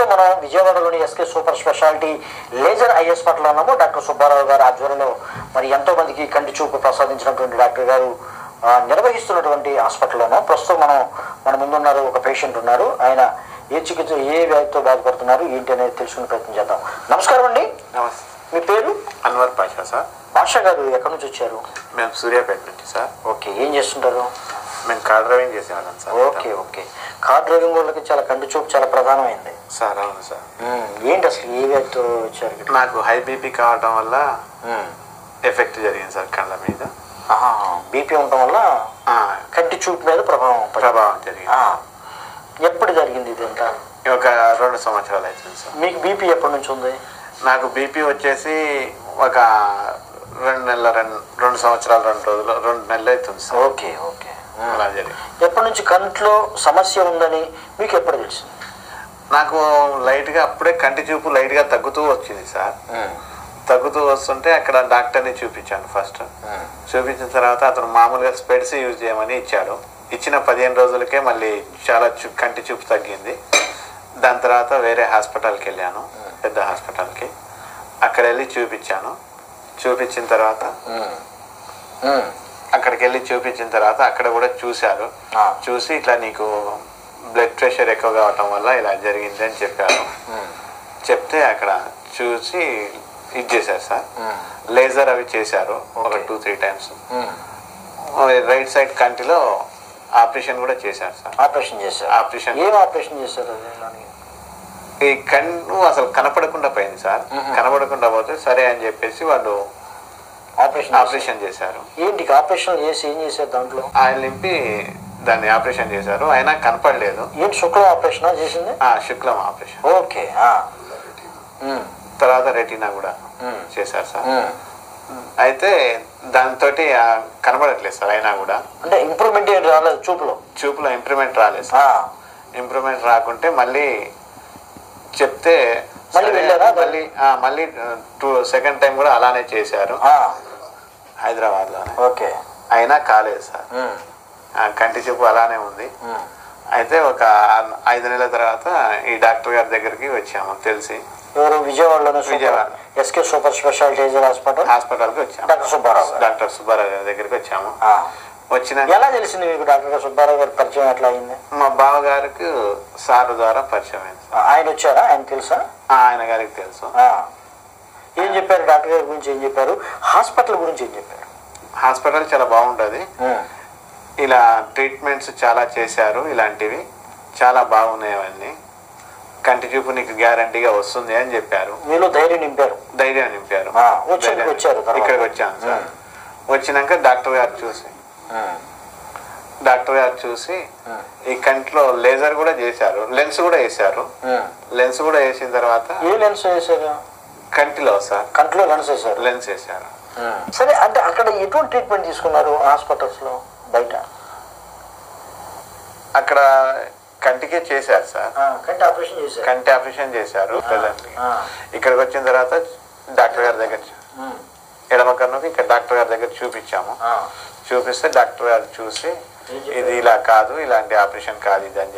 ప్రస్తుతం మనం విజయవాడలోని SK super speciality laser eye హాస్పిటల్లో ఉన్నాము. డాక్టర్ సుబ్బారావు గారు ఆధ్వర్యంలో మరి ఎంతో మందికి కంటి చూపు ప్రసాదించినటువంటి డాక్టర్ గారు నిర్వహిస్తున్నటువంటి హాస్పిటల్లోనూ ప్రస్తుతం మన ముందున్నారు. ఒక పేషెంట్ ఉన్నారు. ఆయన ఏ వ్యాధితో బాధపడుతున్నారు ఏంటి అనేది తెలుసుకునే ప్రయత్నం చేద్దాం. నమస్కారం అండి. నమస్తే. మీ పేరు? అన్వర్ పాషా సార్. పాషా గారు ఎక్కడి నుంచి వచ్చారు? మేము సూర్యాపేట నుంచి సార్. ఓకే, ఏం చేస్తుంటారు? మేము కార్ డ్రైవింగ్ చేసేవాళ్ళం సార్. ఓకే. కార్ డ్రైవింగ్ వాళ్ళకి చాలా కంటి చూపు చాలా ప్రధానమైంది సార్. అవును సార్. ఏంటి అసలు ఏ వ్యాధితో వచ్చారు? నాకు హై బీపీ కావడం వల్ల ఎఫెక్ట్ జరిగింది సార్ కళ్ళ మీద. బీపీ ఉండటం వల్ల కంటి చూపు మీద ప్రభావం జరిగింది. ఎప్పుడు జరిగింది ఇదంతా? ఒక 2 సంవత్సరాలు అవుతుంది సార్. మీకు బీపీ ఎప్పటి నుంచి ఉంది? నాకు బీపీ వచ్చేసి ఒక 2 సంవత్సరాలు 2 నెలలు అవుతుంది సార్. ఓకే. అలా జరిగింది. ఎప్పటి నుంచి కంట్లో సమస్య ఉందని మీకు ఎప్పుడు తెలిసింది? నాకు లైట్గా అప్పుడే కంటి చూపు లైట్గా తగ్గుతూ వచ్చింది సార్. తగ్గుతూ వస్తుంటే అక్కడ డాక్టర్ని చూపించాను. ఫస్ట్ చూపించిన తర్వాత అతను మామూలుగా స్పెడ్స్ యూజ్ చేయమని ఇచ్చాడు. ఇచ్చిన 15 రోజులకే మళ్ళీ చాలా కంటి చూపు తగ్గింది. దాని తర్వాత వేరే హాస్పిటల్కి వెళ్ళాను, పెద్ద హాస్పిటల్కి. అక్కడ వెళ్ళి చూపించాను. చూపించిన తర్వాత అక్కడ కూడా చూశారు. చూసి ఇట్లా నీకు బ్లడ్ ప్రెషర్ ఎక్కువ కావటం వల్ల ఇలా జరిగింది అని చెప్పారు. చెప్తే అక్కడ చూసి ఇది చేశారు సార్. లేజర్ అవి చేశారు ఒక 2-3 టైమ్స్. రైట్ సైడ్ కంటిలో ఆపరేషన్ కూడా చేశారు సార్. ఏం ఆపరేషన్ చేశారు? ఈ కన్ను అసలు కనపడకుండా పోయింది సార్. కనపడకుండా పోతే సరే అని చెప్పేసి వాళ్ళు ఆపరేషన్ చేశారు. ఏంటి ఆపరేషన్ చేసి ఏం చేశారు? దాంట్లో ఆయన నింపి దాన్ని ఆపరేషన్ చేశారు. అయినా కనపడలేదు. ఏంటి శుక్లం ఆపరేషన్ చేసింది? శుక్లం ఆపరేషన్. ఓకే. తర్వాత రెటీనా కూడా చేశారు సార్. అయితే దాంతో కనబడట్లేదు సార్. అయినా కూడా అంటే ఇంప్రూవ్మెంట్ ఏం రాలేదు చూపులో ఇంప్రూవ్మెంట్ రాలేదు సార్. ఇంప్రూవ్మెంట్ రాకుంటే మళ్ళీ చెప్తే మళ్ళీ 2nd టైం కూడా అలానే చేశారు హైదరాబాద్లో. ఓకే. అయినా కాలేదు సార్. కంటి చూపు అలానే ఉంది. అయితే ఒక 5 నెలల తర్వాత ఈ డాక్టర్ గారి దగ్గరికి వచ్చాము. తెలిసి విజయవాడలో ఎస్కే సూపర్ స్పెషాలిటీ హాస్పిటల్కి వచ్చాము. డాక్టర్ సుబ్బారావు గారి దగ్గరికి వచ్చాము. ఎలా తెలిసింది మీకు డాక్టర్ సుబ్బారావు గారి పరిచయం ఎట్లా అయింది? మా బావగారికి సార్ ద్వారా పరిచయం అయింది. ఆయన వచ్చారా? ఆయన తెలుసా? ఆయన గారికి తెలుసు. ఏం చెప్పారు డాక్టర్ గారి గురించి? ఏం చెప్పారు? హాస్పిటల్ గురించి ఏం చెప్పారు? హాస్పిటల్ చాలా బాగుంటుంది. ఇలా ట్రీట్మెంట్స్ చాలా చేశారు. ఇలాంటివి చాలా బాగున్నాయి. అవన్నీ కంటి చూపు నీకు గ్యారంటీగా వస్తుంది అని చెప్పారు. మీలో ధైర్యం నింపారు. ఇక్కడికి వచ్చాను సార్. వచ్చినాక డాక్టర్ గారు చూసి ఈ కంట్లో లేజర్ కూడా చేశారు. లెన్స్ కూడా వేసారు. లెన్స్ కూడా వేసిన తర్వాత ఏ లెన్స్ వేసారు? కంటిలో సార్. కంట్లో లెన్స్ వేసారు. సరే, అంటే అక్కడ ఎటువంటి ట్రీట్మెంట్ తీసుకున్నారు హాస్పిటల్స్ లో? బయట అక్కడ కంటికే చేశారు సార్. కంటి ఆపరేషన్ చేశారు. ఇక్కడికి వచ్చిన తర్వాత డాక్టర్ గారి దగ్గర ఎడమ కన్నుకి ఇక్కడ డాక్టర్ గారి దగ్గర చూపించాము. చూపిస్తే డాక్టర్ గారు చూసి ఇది ఇలా కాదు, ఇలాంటి ఆపరేషన్ కాదు ఇది అని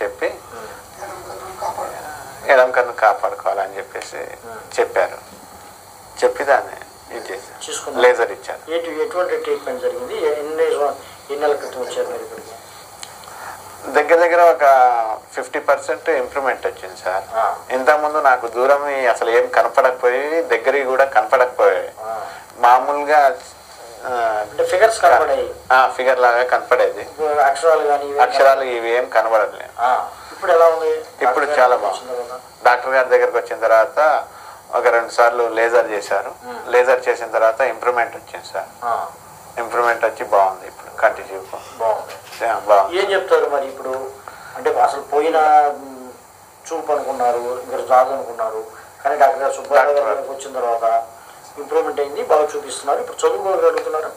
చెప్పి ఎడమ కన్ను కాపాడుకోవాలని చెప్పేసి చెప్పారు. చెప్పి దాన్ని ఇది చేశారు. లేజర్ ఇచ్చారు. ఎటువంటి ట్రీట్మెంట్ జరిగింది? ఎన్ని నెలల క్రితం వచ్చారు? దగ్గర ఒక 50% ఇంప్రూవ్మెంట్ వచ్చింది సార్. ఇంతకుముందు నాకు దూరం అసలు ఏం కనపడకపోయేవి, దగ్గరికి కూడా కనపడకపోయేవి. మామూలుగా ఫిగర్ లాగా కనపడేది. అక్షరాలు ఇవి ఏం కనబడట్లేదు. ఇప్పుడు చాలా బాగుంది. డాక్టర్ గారి దగ్గరకు వచ్చిన తర్వాత ఒక 2 సార్లు లేజర్ చేశారు. లేజర్ చేసిన తర్వాత ఇంప్రూవ్మెంట్ వచ్చింది సార్. ఇంప్రూవ్మెంట్ వచ్చి బాగుంది. ఇప్పుడు కంటి చూపు బాగుంది. ఏం చెప్తారు మరి ఇప్పుడు? అంటే అసలు పోయిన చూపు అనుకున్నారు, మీరు రాదు అనుకున్నారు, కానీ డాక్టర్ గారు సుబ్బారావు గారికి వచ్చిన తర్వాత ఇంప్రూవ్మెంట్ అయింది, బాగా చూపిస్తున్నారు. ఇప్పుడు చదువుకోగలుగుతున్నారు?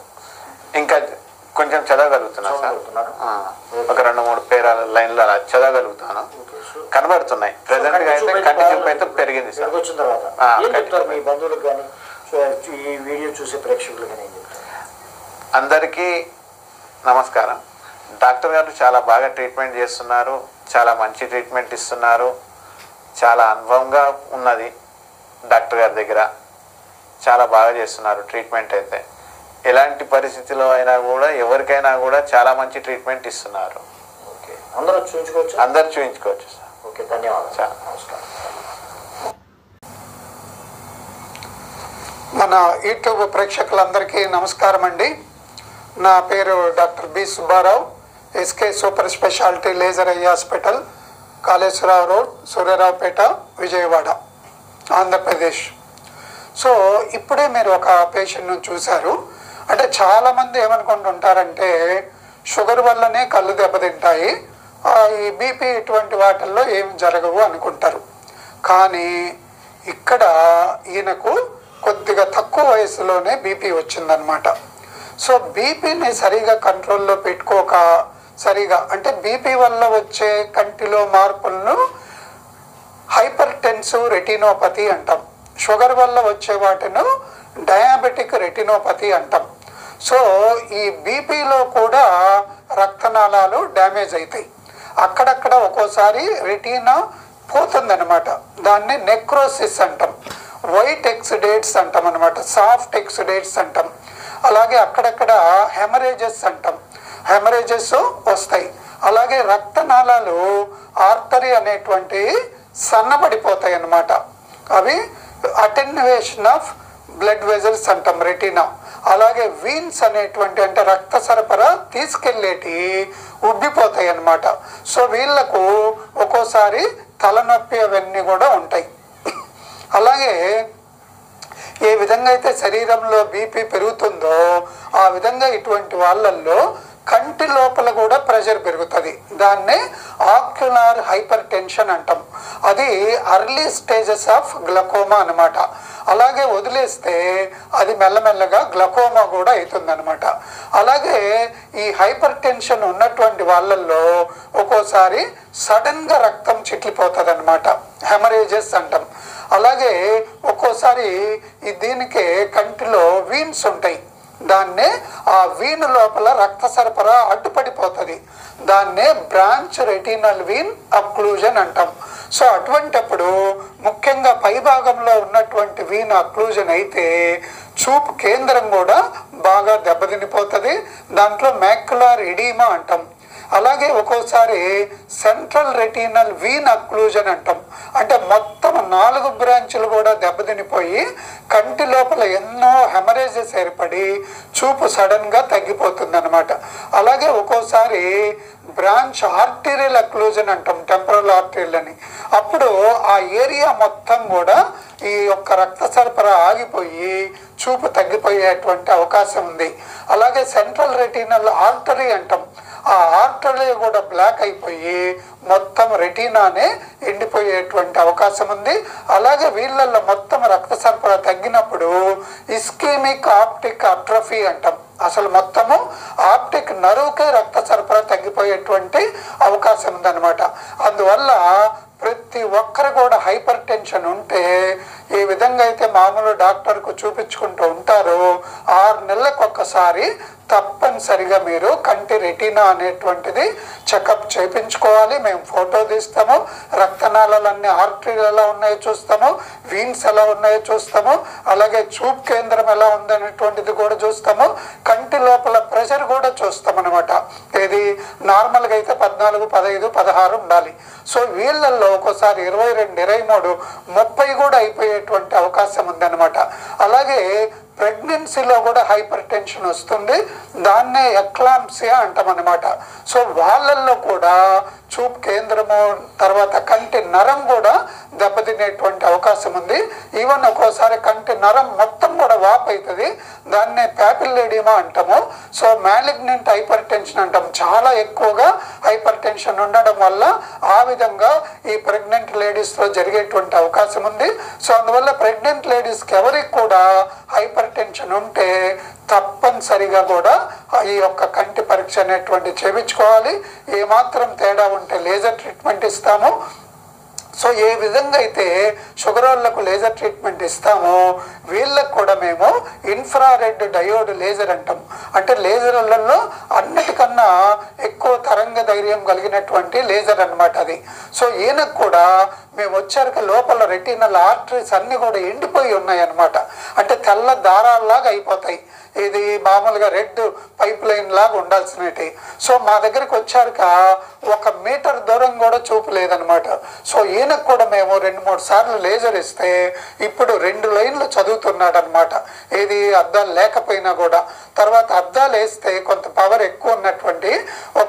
ఇంకా కొంచెం చదవగలుగుతున్నారు సార్. ఒక 2-3 పేరాల లైన్లు అలా చదవగలుగుతాను. కనబడుతున్నాయి. ప్రెసెంట్ గా అయితే కంటి చూపు అయితే పెరిగింది సార్. వచ్చిన తర్వాత ఏం చెప్తారు మీ బంధువులకు కానీ ఈ వీడియో చూసే ప్రేక్షకులకు కానీ? అందరికీ నమస్కారం. డాక్టర్ గారు చాలా బాగా ట్రీట్మెంట్ చేస్తున్నారు. చాలా మంచి ట్రీట్మెంట్ ఇస్తున్నారు. చాలా అనుభవంగా ఉన్నది డాక్టర్ గారి దగ్గర. చాలా బాగా చేస్తున్నారు ట్రీట్మెంట్. అయితే ఎలాంటి పరిస్థితిలో అయినా కూడా ఎవరికైనా కూడా చాలా మంచి ట్రీట్మెంట్ ఇస్తున్నారు. ఓకే, అందరూ చూపించుకోవచ్చు. అందరు చూపించుకోవచ్చు సార్. ఓకే, ధన్యవాదాలు. నమస్కారం. మన యూట్యూబ్ ప్రేక్షకులందరికీ నమస్కారం అండి. నా పేరు doctor B Subbarao, SK super speciality laser eye hospital, Kaleswararao road, Suryaraopet, Vijayawada, Andhra Pradesh. So ఇప్పుడే మీరు ఒక పేషెంట్ను చూశారు. అంటే చాలామంది ఏమనుకుంటుంటారంటే షుగర్ వల్లనే కళ్ళు దెబ్బతింటాయి, ఈ బీపీ ఇటువంటి వాటిల్లో ఏం జరగవు అనుకుంటారు. కానీ ఇక్కడ ఈయనకు కొద్దిగా తక్కువ వయసులోనే బీపీ వచ్చిందనమాట. సో బీపీని సరిగా కంట్రోల్లో పెట్టుకోక సరిగా అంటే బీపీ వల్ల వచ్చే కంటిలో మార్పులను హైపర్ టెన్సివ్ రెటినోపతి అంటాం. షుగర్ వల్ల వచ్చే వాటిను డయాబెటిక్ రెటినోపతి అంటాం. సో ఈ బీపీలో కూడా రక్తనాళాలు డ్యామేజ్ అవుతాయి. అక్కడక్కడ ఒక్కోసారి రెటీనా పోతుందన్నమాట. దాన్ని నెక్రోసిస్ అంటాం, వైట్ ఎక్సుడేట్స్ అంటాం అనమాట, సాఫ్ట్ ఎక్సుడేట్స్ అంటాం. అలాగే అక్కడక్కడ హెమరేజెస్ అంటాం, హెమరేజెస్ వస్తాయి. అలాగే రక్తనాళాలు ఆర్టరీ అనేటువంటి సన్నబడిపోతాయి అన్నమాట. అవి అటెన్యుయేషన్ ఆఫ్ బ్లడ్ వెజల్స్ అంటాం, రెటీనా. అలాగే వీన్స్ అనేటువంటి అంటే రక్త సరఫరా తీసుకెళ్ళేటి ఉబ్బిపోతాయి అన్నమాట. సో వీళ్ళకు ఒక్కోసారి తలనొప్పి అవన్నీ కూడా ఉంటాయి. అలాగే ఏ విధంగా అయితే శరీరంలో బీపీ పెరుగుతుందో ఆ విధంగా ఇటువంటి వాళ్ళల్లో కంటి లోపల కూడా ప్రెషర్ పెరుగుతుంది. దాన్ని ఆక్యులార్ హైపర్ టెన్షన్ అంటాం. అది అర్లీ స్టేజెస్ ఆఫ్ గ్లకోమా అనమాట. అలాగే వదిలేస్తే అది మెల్లమెల్లగా గ్లకోమా కూడా అవుతుందన్నమాట. అలాగే ఈ హైపర్ టెన్షన్ ఉన్నటువంటి వాళ్ళల్లో ఒక్కోసారి సడన్గా రక్తం చిట్లిపోతుంది అనమాట, హెమరేజెస్ అంటాం. అలాగే ఒక్కోసారి దీనికే కంటిలో వీన్స్ ఉంటాయి, దాన్నే ఆ వీన్ లోపల రక్త సరఫరా అడ్డుపడిపోతుంది. దాన్నే బ్రాంచ్ రెటినల్ వీన్ అక్లూజన్ అంటాం. సో అటువంటప్పుడు ముఖ్యంగా పై భాగంలో ఉన్నటువంటి వీన్ అక్లూజన్ అయితే చూపు కేంద్రం కూడా బాగా దెబ్బతినిపోతుంది. దాంట్లో మ్యాక్యులార్ ఎడీమా అంటాం. అలాగే ఒక్కోసారి సెంట్రల్ రెటినల్ వీన్ అక్లూజన్ అంటాం. అంటే మొత్తం 4 బ్రాంచులు కూడా దెబ్బతినిపోయి కంటి లోపల ఎన్నో హెమరేజెస్ ఏర్పడి చూపు సడన్గా తగ్గిపోతుంది అనమాట. అలాగే ఒక్కోసారి బ్రాంచ్ ఆర్టీరియల్ అక్లూజన్ అంటాం, టెంపరల్ ఆర్టీరియల్ అని. అప్పుడు ఆ ఏరియా మొత్తం కూడా ఈ యొక్క రక్త సరఫరా ఆగిపోయి చూపు తగ్గిపోయేటువంటి అవకాశం ఉంది. అలాగే సెంట్రల్ రెటినల్ ఆర్టరీ అంటాం. ఆ ఆర్టరీ కూడా బ్లాక్ అయిపోయి మొత్తం రెటీనానే ఎండిపోయేటువంటి అవకాశం ఉంది. అలాగే వీళ్ళల్లో మొత్తం రక్త సరఫరా తగ్గినప్పుడు ఇస్కీమిక్ ఆప్టిక్ అట్రఫీ అంటాం. అసలు మొత్తము ఆప్టిక్ నరువుకే రక్త సరఫరా తగ్గిపోయేటువంటి అవకాశం ఉందన్నమాట. అందువల్ల ప్రతి ఒక్కరు కూడా హైపర్ టెన్షన్ ఉంటే ఏ విధంగా అయితే మామూలు డాక్టర్కు చూపించుకుంటూ ఉంటారో 6 నెలలకు ఒక్కసారి తప్పనిసరిగా మీరు కంటి రెటీనా అనేటువంటిది చెకప్ చేయించుకోవాలి. మేము ఫోటో తీస్తాము, రక్తనాళాలన్నీ ఆర్టరీలు ఎలా ఉన్నాయో చూస్తాము, వీన్స్ ఎలా ఉన్నాయో చూస్తాము, అలాగే చూపు కేంద్రం ఎలా ఉందనేటువంటిది కూడా చూస్తాము, కంటి లోపల ప్రెషర్ కూడా చూస్తాం అనమాట. ఇది నార్మల్గా అయితే 14, 15, 16 ఉండాలి. సో వీళ్ళల్లో ఒక్కోసారి 22, 23, 30 కూడా అయిపోయేటువంటి అవకాశం ఉందన్నమాట. అలాగే ప్రెగ్నెన్సీలో కూడా హైపర్ టెన్షన్ వస్తుంది, దాన్నే ఎక్లాంప్సియా అంటాం అన్నమాట. సో వాళ్ళల్లో కూడా చూపు కేంద్రము తర్వాత కంటి నరం కూడా దెబ్బతినేటువంటి అవకాశం ఉంది. ఈవెన్ ఒక్కోసారి కంటి నరం మొత్తం కూడా వాప్ అవుతుంది, దాన్నే ప్యాపిల్లేడిమా అంటాము. సో మ్యాలిగ్నెంట్ హైపర్ టెన్షన్ అంటాం. చాలా ఎక్కువగా హైపర్ టెన్షన్ ఉండడం వల్ల ఆ విధంగా ఈ ప్రెగ్నెంట్ లేడీస్లో జరిగేటువంటి అవకాశం ఉంది. సో అందువల్ల ప్రెగ్నెంట్ లేడీస్కి ఎవరికి కూడా హైపర్ టెన్షన్ ఉంటే తప్పనిసరిగా కూడా ఈ యొక్క కంటి పరీక్ష అనేటువంటి చేయించుకోవాలి. ఏమాత్రం తేడా ఉంటే లేజర్ ట్రీట్మెంట్ ఇస్తాము. సో ఏ విధంగా అయితే షుగర్ వాళ్ళకు లేజర్ ట్రీట్మెంట్ ఇస్తామో వీళ్ళకు కూడా మేము ఇన్ఫ్రారెడ్ డయోడ్ లేజర్ అంటాం. అంటే లేజర్లలో అన్నిటికన్నా ఎక్కువ ఎక్కువ తరంగ ధైర్యం కలిగినటువంటి లేజర్ అన్నమాట అది. సో ఈయనకు కూడా మేము వచ్చాక లోపల రెటినల్ ఆర్టరీస్ అన్నీ కూడా ఎండిపోయి ఉన్నాయి అన్నమాట. అంటే తెల్ల దారాల్లాగా అయిపోతాయి. ఇది మామూలుగా రెడ్ పైప్ లైన్ లాగా ఉండాల్సినవి. సో మా దగ్గరికి వచ్చాక 1 మీటర్ దూరం కూడా చూపు లేదనమాట. సో ఈయనకు కూడా మేము 2-3 సార్లు లేజర్ ఇస్తే ఇప్పుడు 2 లైన్లు చదువుతున్నాడు అనమాట. ఇది అద్దాలు లేకపోయినా కూడా. తర్వాత అద్దాలు వేస్తే కొంత పవర్ ఎక్కువ ఉన్నటువంటి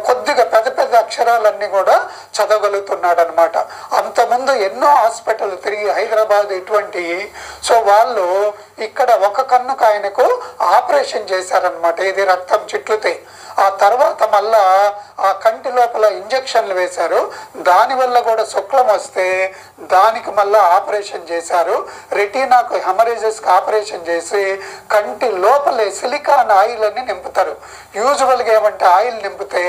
కొద్దిగా పెద్ద పెద్ద అక్షరాలన్నీ కూడా చదవగలుగుతున్నాడు అనమాట. అంతకుముందు ఎన్నో హాస్పిటల్ తిరిగి హైదరాబాద్ ఇటువంటి. సో వాళ్ళు ఇక్కడ ఒక కన్నుకు ఆయనకు ఆపరేషన్ చేశారనమాట. ఇది రక్తం చిట్లుతాయి. ఆ తర్వాత మళ్ళా ఆ కంటి లోపల ఇంజక్షన్లు వేశారు. దానివల్ల కూడా శుక్లం వస్తే దానికి మళ్ళీ ఆపరేషన్ చేశారు. రెటీనాకు హెమరేజెస్కి ఆపరేషన్ చేసి కంటి లోపలే సిలికాన్ ఆయిల్ అని నింపుతారు. యూజువల్గా ఏమంటే ఆయిల్ నింపితే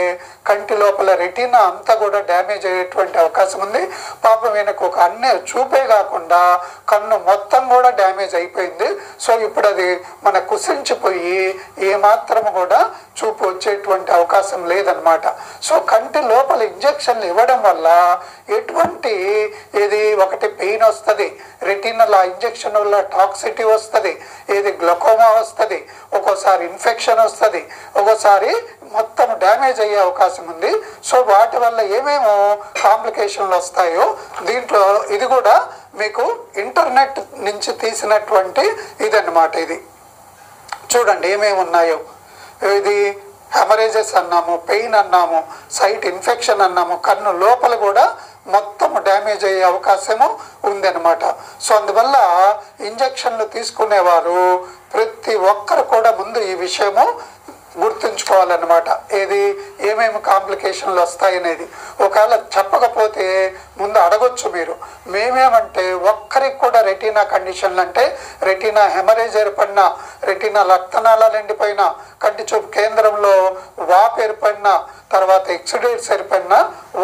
కంటి లోపల రెటీనా అంతా కూడా డ్యామేజ్ అయ్యేటువంటి అవకాశం ఉంది. పాపం ఈయనకు ఒక అన్నే చూపే కాకుండా కన్ను మొత్తం కూడా డ్యామేజ్ అయిపోయింది. సో ఇప్పుడు అది మన కుసించిపోయి ఏమాత్రం కూడా చూపు వచ్చేటువంటి అవకాశం లేదనమాట. సో కంటి లోపల ఇంజక్షన్లు ఇవ్వడం వల్ల ఎటువంటి ఇది ఒకటి పెయిన్ వస్తుంది, రెటినల్ ఆ ఇంజక్షన్ వల్ల టాక్సిటీ వస్తుంది, ఇది గ్లకోమా వస్తుంది, ఒక్కోసారి ఇన్ఫెక్షన్ వస్తుంది, ఒక్కోసారి మొత్తం డ్యామేజ్ అయ్యే అవకాశం ఉంది. సో వాటి వల్ల ఏమేమో కాంప్లికేషన్లు వస్తాయో దీంట్లో ఇది కూడా మీకు ఇంటర్నెట్ నుంచి తీసినటువంటి ఇదన్నమాట. ఇది చూడండి ఏమేమి ఉన్నాయో. ఇది హెమరేజెస్ అన్నాము, పెయిన్ అన్నాము, సైట్ ఇన్ఫెక్షన్ అన్నాము, కన్ను లోపల కూడా మొత్తం డ్యామేజ్ అయ్యే అవకాశము ఉందన్నమాట. సో అందువల్ల ఇంజక్షన్లు తీసుకునేవారు ప్రతి ఒక్కరు కూడా ముందు ఈ విషయము గుర్తుంచుకోవాలన్నమాట. ఏది ఏమేమి కాంప్లికేషన్లు వస్తాయనేది ఒకవేళ చెప్పకపోతే ముందు అడగొచ్చు మీరు. మేమేమంటే ఒక్కరికి కూడా రెటీనా కండిషన్లు అంటే రెటీనా హెమరేజ్ ఏర్పడిన, రెటీనా రక్తనాళాలు ఎండిపోయిన, కంటి చూపు కేంద్రంలో వాపు ఏర్పడిన, తర్వాత ఎక్సుడేట్స్ ఏర్పడిన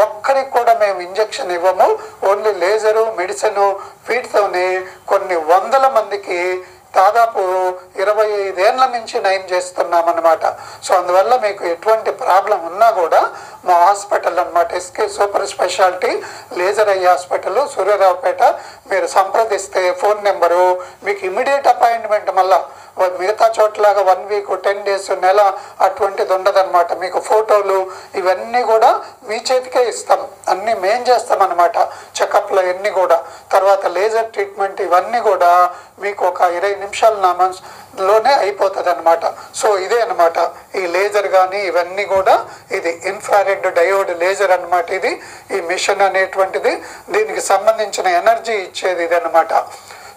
ఒక్కరికి కూడా మేము ఇంజక్షన్ ఇవ్వము. ఓన్లీ లేజరు మెడిసిన్ వీటితోనే కొన్ని వందల మందికి దాదాపు 25 ఏళ్ల నుంచి నయం చేస్తున్నామన్నమాట. సో అందువల్ల మీకు ఎటువంటి ప్రాబ్లం ఉన్నా కూడా మా హాస్పిటల్ అన్నమాట SK super speciality laser eye hospital Suryaraopet మీరు సంప్రదిస్తే ఫోన్ నెంబరు మీకు ఇమీడియట్ అపాయింట్మెంట్. మళ్ళీ మిగతా చోట్లలాగా 1 వీక్ 10 డేస్ నెల అటువంటిది ఉండదన్నమాట. మీకు ఫోటోలు ఇవన్నీ కూడా మీ చేతికే ఇస్తాం, అన్నీ మేం చేస్తామన్నమాట. చెకప్లు అన్నీ కూడా, తర్వాత లేజర్ ట్రీట్మెంట్ ఇవన్నీ కూడా మీకు ఒక 20 నిమిషాల నామంలోనే అయిపోతుంది అనమాట. సో ఇదే అనమాట ఈ లేజర్ కానీ ఇవన్నీ కూడా ఇది ఇన్ఫ్రారెడ్ డయోడ్ లేజర్ అనమాట. ఇది ఈ మిషన్ అనేటువంటిది దీనికి సంబంధించిన ఎనర్జీ ఇచ్చేది ఇది అనమాట.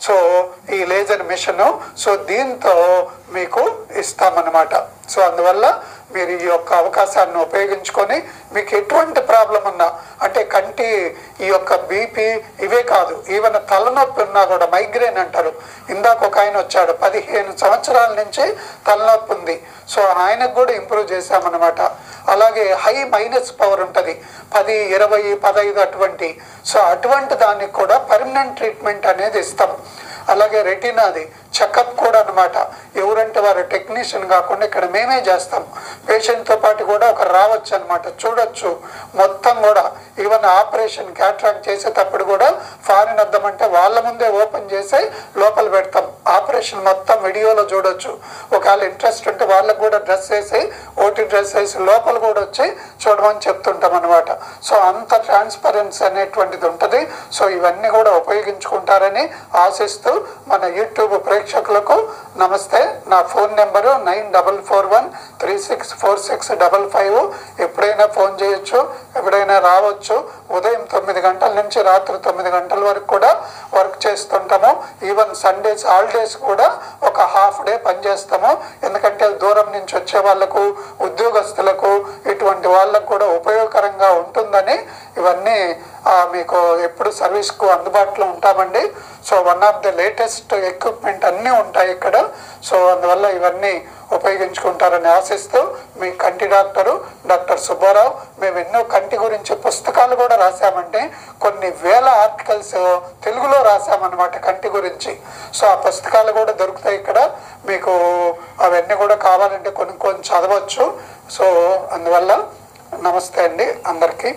సో ఈ లేజర్ మిషను సో దీంతో మీకు ఇస్తామన్నమాట. సో అందువల్ల మీరు ఈ యొక్క అవకాశాన్ని ఉపయోగించుకొని మీకు ఎటువంటి ప్రాబ్లం ఉన్నా అంటే కంటి ఈ యొక్క బీపీ ఇవే కాదు, ఈవెన్ తలనొప్పి ఉన్నా కూడా మైగ్రేన్ అంటారు. ఇందాక ఒక ఆయన వచ్చాడు 15 సంవత్సరాల నుంచి తలనొప్పి ఉంది. సో ఆయనకు కూడా ఇంప్రూవ్ చేశామన్నమాట. అలాగే హై మైనస్ పవర్ ఉంటుంది 10, 20, 15 అటువంటి. సో అటువంటి దానికి కూడా పర్మనెంట్ ట్రీట్మెంట్ అనేది ఇస్తాం. అలాగే రెటీనాది చెకప్ కూడా అనమాట. ఎవరంటే వారు టెక్నీషియన్ కాకుండా ఇక్కడ మేమే చేస్తాం. పేషెంట్తో పాటు కూడా ఒకరు రావచ్చు అనమాట, చూడొచ్చు మొత్తం కూడా. ఈవెన్ ఆపరేషన్ క్యాట్రాక్ట్ చేసేటప్పుడు కూడా ఫారిన్ అద్దం అంటే వాళ్ళ ముందే ఓపెన్ చేసి లోపల పెడతాం. ఆపరేషన్ మొత్తం వీడియోలో చూడొచ్చు. ఒకవేళ ఇంట్రెస్ట్ ఉంటే వాళ్ళకు కూడా డ్రెస్ వేసి ఓటీ డ్రెస్ వేసి లోపల కూడా వచ్చి చూడమని చెప్తుంటాం అనమాట. సో అంత ట్రాన్స్పరెన్సీ అనేటువంటిది ఉంటుంది. సో ఇవన్నీ కూడా ఉపయోగించుకుంటారని ఆశిస్తూ మన యూట్యూబ్ ప్రేక్షకులకు నమస్తే. నా ఫోన్ నెంబరు 9441364655. ఎప్పుడైనా ఫోన్ చేయొచ్చు, ఎప్పుడైనా రావచ్చు. ఉదయం 9 గంటల నుంచి రాత్రి 9 గంటల వరకు కూడా వర్క్ చేస్తుంటాము. ఈవెన్ సండేస్ హాలిడేస్ కూడా ఒక హాఫ్ డే పనిచేస్తాము. ఎందుకంటే దూరం నుంచి వచ్చే వాళ్ళకు, ఉద్యోగస్తులకు, ఇటువంటి వాళ్ళకు కూడా ఉపయోగకరంగా ఉంటుందని ఇవన్నీ మీకు ఎప్పుడు సర్వీస్కు అందుబాటులో ఉంటామండి. So one of the latest equipment అన్నీ ఉంటాయి ఇక్కడ. సో అందువల్ల ఇవన్నీ ఉపయోగించుకుంటారని ఆశిస్తూ మీ కంటి డాక్టర్ సుబ్బారావు. మేము ఎన్నో కంటి గురించి పుస్తకాలు కూడా రాసామంటే కొన్ని వేల ఆర్టికల్స్ తెలుగులో రాసామన్నమాట కంటి గురించి. సో ఆ పుస్తకాలు కూడా దొరుకుతాయి ఇక్కడ మీకు. అవన్నీ కూడా కావాలంటే కొన్ని చదవచ్చు. సో అందువల్ల నమస్తే అండి అందరికీ.